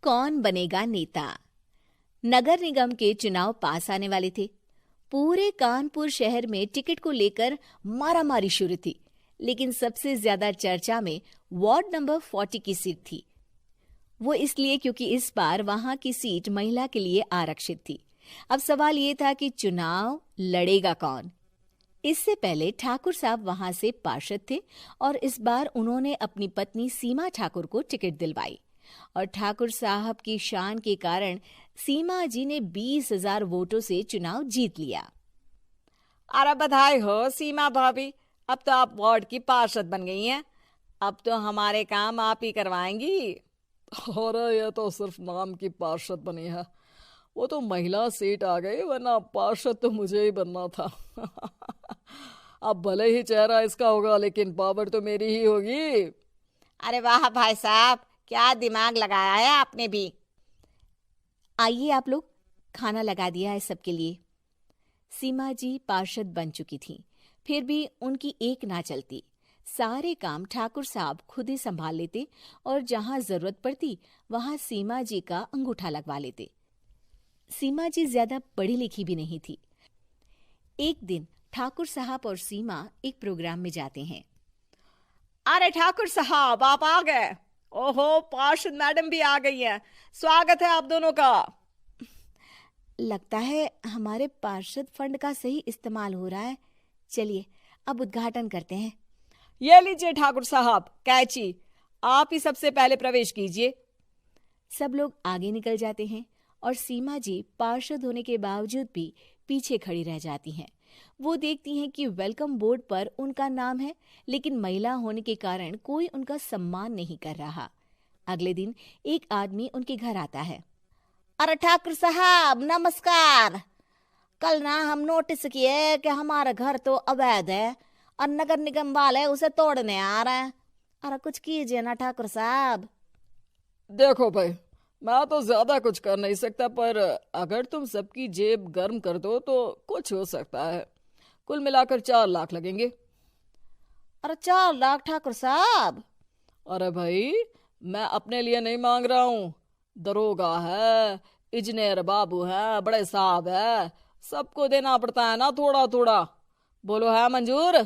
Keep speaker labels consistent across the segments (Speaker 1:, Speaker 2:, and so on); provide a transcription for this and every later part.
Speaker 1: कौन बनेगा नेता। नगर निगम के चुनाव पास आने वाले थे। पूरे कानपुर शहर में टिकट को लेकर मारामारी शुरू थी, लेकिन सबसे ज्यादा चर्चा में वार्ड नंबर 40 की सीट थी। वो इसलिए क्योंकि इस बार वहां की सीट महिला के लिए आरक्षित थी। अब सवाल ये था कि चुनाव लड़ेगा कौन। इससे पहले ठाकुर साहब वहां से पार्षद थे और इस बार उन्होंने अपनी पत्नी सीमा ठाकुर को टिकट दिलवाई और ठाकुर साहब की शान के कारण सीमा जी ने 20,000 वोटों से चुनाव जीत लिया।
Speaker 2: अरे बधाई हो सीमा भाभी, अब तो आप वार्ड की पार्षद बन गई हैं। अब तो हमारे काम आप ही करवाएंगी।
Speaker 3: अरे ये तो सिर्फ नाम की पार्षद बनी है, वो तो महिला सीट आ गई, वरना पार्षद तो मुझे ही बनना था। अब भले ही चेहरा इसका होगा, लेकिन पावर तो मेरी ही होगी।
Speaker 2: अरे वाह भाई साहब, क्या दिमाग लगाया है आपने भी।
Speaker 1: आइए आप लोग, खाना लगा दिया है सबके लिए। सीमा जी पार्षद बन चुकी थीं, फिर भी उनकी एक ना चलती। सारे काम ठाकुर साहब खुद ही संभाल लेते और जहां जरूरत पड़ती वहां सीमा जी का अंगूठा लगवा लेते। सीमा जी ज्यादा पढ़ी लिखी भी नहीं थी। एक दिन ठाकुर साहब और सीमा एक प्रोग्राम में जाते हैं।
Speaker 2: अरे ठाकुर साहब, आप आ गए। ओहो, पार्षद मैडम भी आ गई हैं। स्वागत है आप दोनों का।
Speaker 1: लगता है हमारे पार्षद फंड का सही इस्तेमाल हो रहा है। चलिए अब उद्घाटन करते हैं।
Speaker 2: ये लीजिए ठाकुर साहब कैची, आप ही सबसे पहले प्रवेश कीजिए।
Speaker 1: सब लोग आगे निकल जाते हैं और सीमा जी पार्षद होने के बावजूद भी पीछे खड़ी रह जाती हैं। वो देखती हैं कि वेलकम बोर्ड पर उनका नाम है, लेकिन महिला होने के कारण कोई उनका सम्मान नहीं कर रहा। अगले दिन एक आदमी उनके घर आता है।
Speaker 2: अरे ठाकुर साहब नमस्कार। कल ना हम नोटिस किए कि हमारा घर तो अवैध है और नगर निगम वाले उसे तोड़ने आ रहे हैं। अरे कुछ कीजिए ना ठाकुर साहब।
Speaker 3: देखो भाई, मैं तो ज्यादा कुछ कर नहीं सकता, पर अगर तुम सबकी जेब गर्म कर दो तो कुछ हो सकता है। कुल मिलाकर 4 लाख लगेंगे।
Speaker 2: अरे 4 लाख ठाकुर साहब?
Speaker 3: अरे भाई, मैं अपने लिए नहीं मांग रहा हूँ। दरोगा है, इंजीनियर बाबू है, बड़े साहब है, सबको देना पड़ता है ना थोड़ा थोड़ा। बोलो है मंजूर?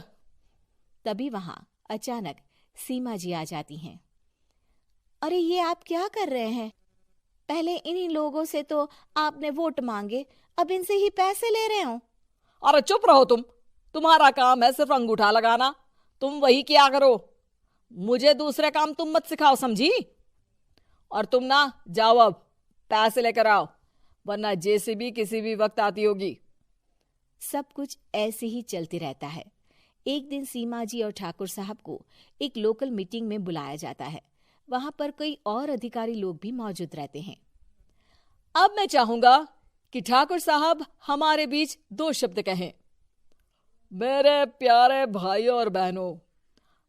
Speaker 1: तभी वहां अचानक सीमा जी आ जाती हैं। अरे ये आप क्या कर रहे हैं? पहले इन्हीं लोगों से तो आपने वोट मांगे, अब इनसे ही पैसे ले रहे हो।
Speaker 2: अरे चुप रहो तुम। तुम्हारा काम है सिर्फ अंगूठा लगाना, तुम वही किया करो। मुझे दूसरे काम तुम मत सिखाओ, समझी? और तुम ना जाओ, अब पैसे लेकर आओ, वरना जेसीबी किसी भी वक्त आती होगी।
Speaker 1: सब कुछ ऐसे ही चलते रहता है। एक दिन सीमा जी और ठाकुर साहब को एक लोकल मीटिंग में बुलाया जाता है। वहां पर कई और अधिकारी लोग भी मौजूद रहते हैं।
Speaker 2: अब मैं चाहूंगा कि ठाकुर साहब हमारे बीच 2 शब्द कहें।
Speaker 3: मेरे प्यारे भाइयों और बहनों,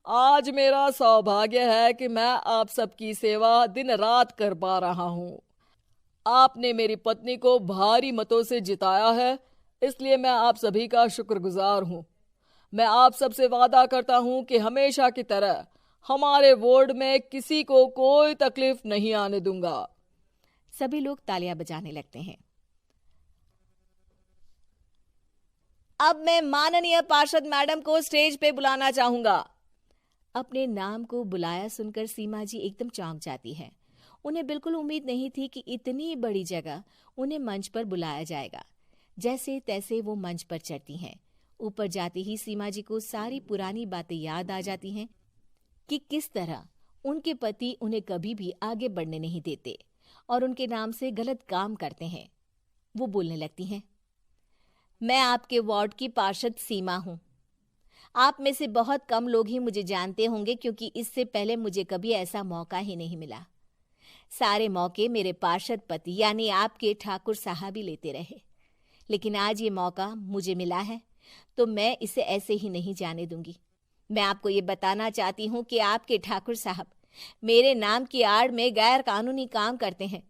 Speaker 3: आज मेरा सौभाग्य है कि मैं आप सबकी सेवा दिन रात कर पा रहा हूं। आपने मेरी पत्नी को भारी मतों से जिताया है, इसलिए मैं आप सभी का शुक्रगुजार हूं। मैं आप सबसे वादा करता हूं कि हमेशा की तरह हमारे वार्ड में किसी को कोई तकलीफ नहीं आने दूंगा।
Speaker 1: सभी लोग तालियां बजाने लगते हैं।
Speaker 2: अब मैं माननीय पार्षद मैडम को स्टेज पे बुलाना चाहूंगा।
Speaker 1: अपने नाम को बुलाया सुनकर सीमा जी एकदम चौंक जाती है। उन्हें बिल्कुल उम्मीद नहीं थी कि इतनी बड़ी जगह उन्हें मंच पर बुलाया जाएगा। जैसे तैसे वो मंच पर चढ़ती हैं। ऊपर जाते ही सीमा जी को सारी पुरानी बातें याद आ जाती हैं कि किस तरह उनके पति उन्हें कभी भी आगे बढ़ने नहीं देते और उनके नाम से गलत काम करते हैं। वो बोलने लगती हैं।
Speaker 2: मैं आपके वार्ड की पार्षद सीमा हूं। आप में से बहुत कम लोग ही मुझे जानते होंगे, क्योंकि इससे पहले मुझे कभी ऐसा मौका ही नहीं मिला। सारे मौके मेरे पार्षद पति यानी आपके ठाकुर साहब ही लेते रहे, लेकिन आज ये मौका मुझे मिला है तो मैं इसे ऐसे ही नहीं जाने दूंगी। मैं आपको ये बताना चाहती हूँ कि आपके ठाकुर साहब मेरे नाम की आड़ में गैर कानूनी काम करते हैं,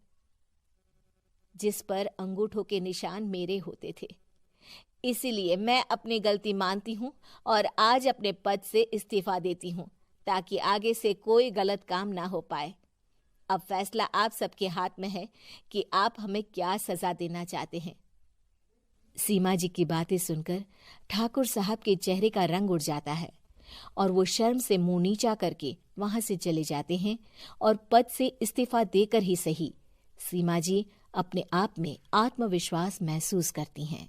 Speaker 2: जिस पर अंगूठों के निशान मेरे होते थे। इसीलिए मैं अपनी गलती मानती हूँ और आज अपने पद से इस्तीफा देती हूँ, ताकि आगे से कोई गलत काम ना हो पाए। अब फैसला आप सबके हाथ में है कि आप हमें क्या सजा देना चाहते हैं।
Speaker 1: सीमा जी की बातें सुनकर ठाकुर साहब के चेहरे का रंग उड़ जाता है और वो शर्म से मुंह नीचा करके वहां से चले जाते हैं और पद से इस्तीफा देकर ही सही सीमा जी अपने आप में आत्मविश्वास महसूस करती हैं।